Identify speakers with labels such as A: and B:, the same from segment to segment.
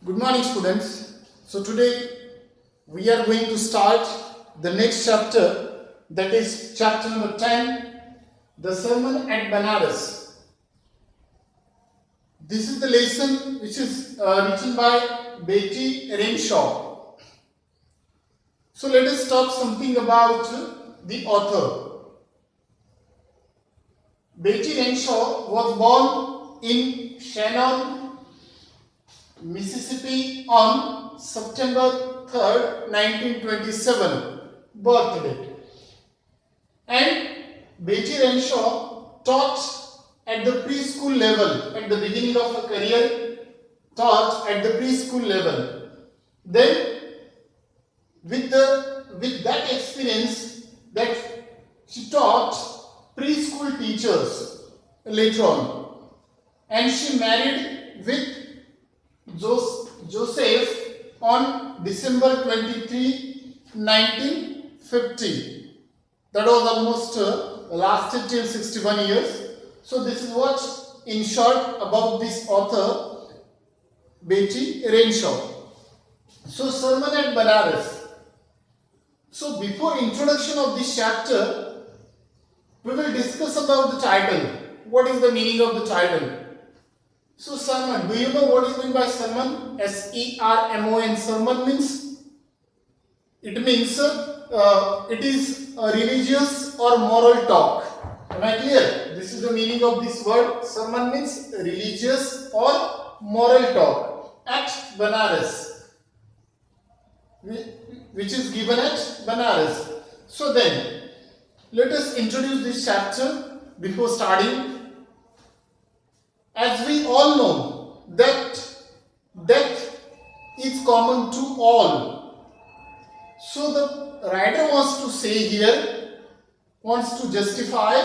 A: Good morning, students. So today we are going to start the next chapter, that is chapter number 10, the sermon at Benares. This is the lesson which is written by Betty Renshaw. So let us talk something about the author. Betty Renshaw was born in Shannon, Mississippi on September 3rd, 1927, birth date. And Betty Renshaw taught at the preschool level, at the beginning of her career, taught at the preschool level. Then, with that experience, that she taught preschool teachers later on, and she married with Joseph on December 23, 1950. That was almost lasted till 61 years. So this is what in short about this author Betty Renshaw. So sermon at Benares. So before introduction of this chapter, we will discuss about the title. What is the meaning of the title? So sermon, do you know what is meant by sermon? S-E-R-M-O-N. Sermon means, it means it is a religious or moral talk. Am I clear? This is the meaning of this word. Sermon means religious or moral talk at Benares, which is given at Benares. So then, let us introduce this chapter before starting. As we all know that death is common to all. So the writer wants to say here, wants to justify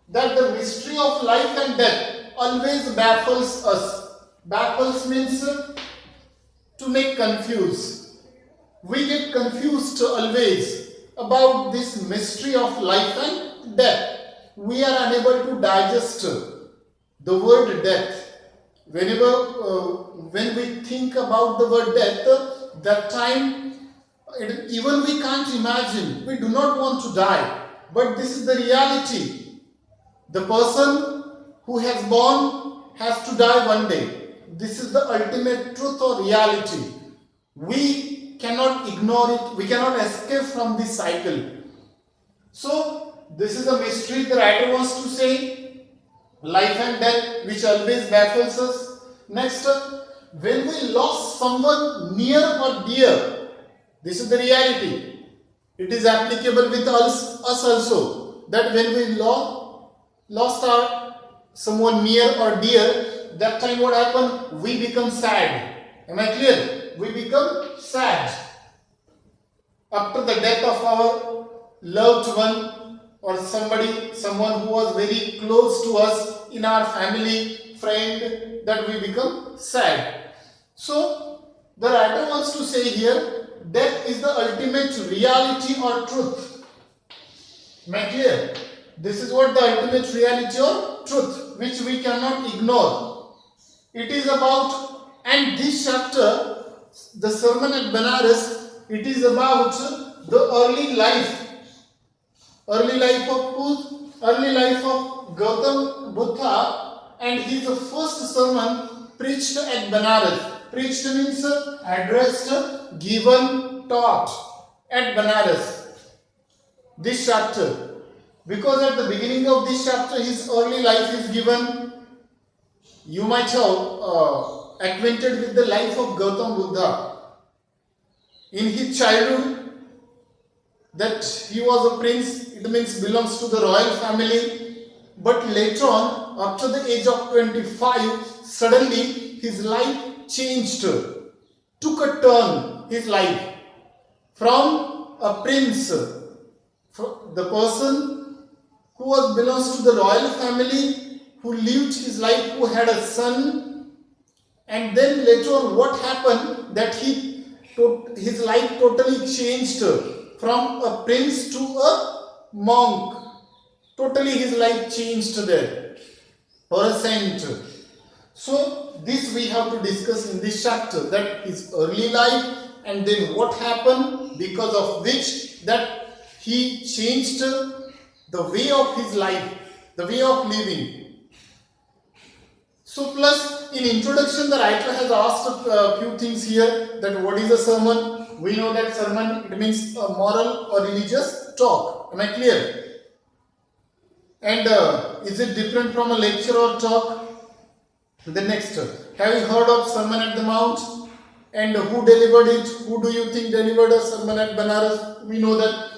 A: that the mystery of life and death always baffles us. Baffles means to make confused. We get confused always about this mystery of life and death. We are unable to digest the word death. When we think about the word death, that time even we can't imagine. We do not want to die, but this is the reality. The person who has born has to die one day. This is the ultimate truth or reality. We cannot ignore it. We cannot escape from this cycle. So this is a mystery the writer wants to say. Life and death, which always baffles us. Next, when we lost someone near or dear, this is the reality. It is applicable with us also. That when we lost our someone near or dear, that time what happened? We become sad. Am I clear? We become sad after the death of our loved one, or someone who was very close to us in our family, friend, that we become sad. So the writer wants to say here, death is the ultimate reality or truth. Am I clear? This is what the ultimate reality or truth, which we cannot ignore. It is about, and this chapter, the sermon at Benares, it is about the early life. Early life of who? Early life of Gautam Buddha, and his first sermon preached at Benares. Preached means addressed, given, taught at Benares. This chapter, because at the beginning of this chapter his early life is given. You might have acquainted with the life of Gautam Buddha. In his childhood, that he was a prince, it means belongs to the royal family. But later on, after the age of 25, suddenly his life changed, took a turn, his life. From a prince, the person who belongs to the royal family, who lived his life, who had a son. And then later on what happened, that his life totally changed from a prince to a monk. Totally his life changed there, or a saint. So this we have to discuss in this chapter, that his early life and then what happened because of which that he changed the way of his life, the way of living. So plus in introduction the writer has asked a few things here, that what is a sermon? We know that sermon, it means a moral or religious talk. Am I clear? And is it different from a lecture or talk? The next, have you heard of Sermon at the Mount? And who delivered it? Who do you think delivered a sermon at Benares? We know that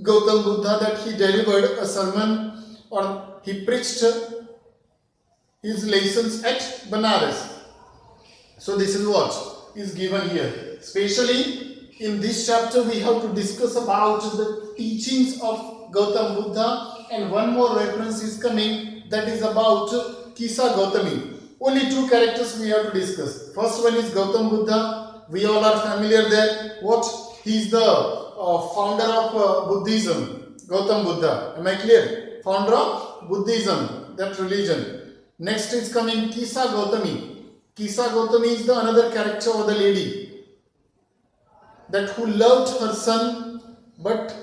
A: Gautam Buddha, that he delivered a sermon, or he preached his lessons at Benares. So this is what is given here. Especially in this chapter we have to discuss about the teachings of Gautam Buddha, and one more reference is coming, that is about Kisa Gautami. Only two characters we have to discuss. First one is Gautam Buddha. We all are familiar there. What? He is the founder of Buddhism. Gautam Buddha. Am I clear? Founder of Buddhism, that religion. Next is coming Kisa Gautami. Kisa Gautami is the another character of the lady, that who loved her son, but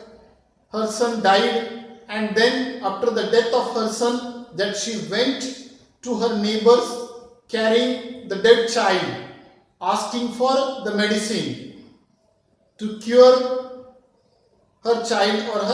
A: her son died, and then after the death of her son, that she went to her neighbors carrying the dead child, asking for the medicine to cure her child or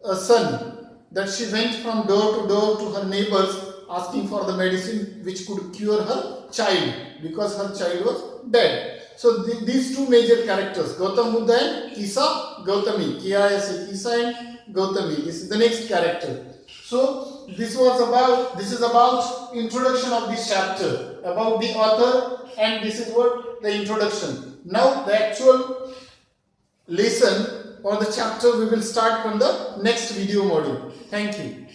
A: her son. That she went from door to door to her neighbors asking for the medicine which could cure her child, because her child was dead. So these two major characters, Gautam Buddha and Kisa Gautami. Kisa and Gautami. This is the next character. So this is about introduction of this chapter, about the author, and this is what the introduction. Now the actual lesson or the chapter we will start from the next video module. Thank you.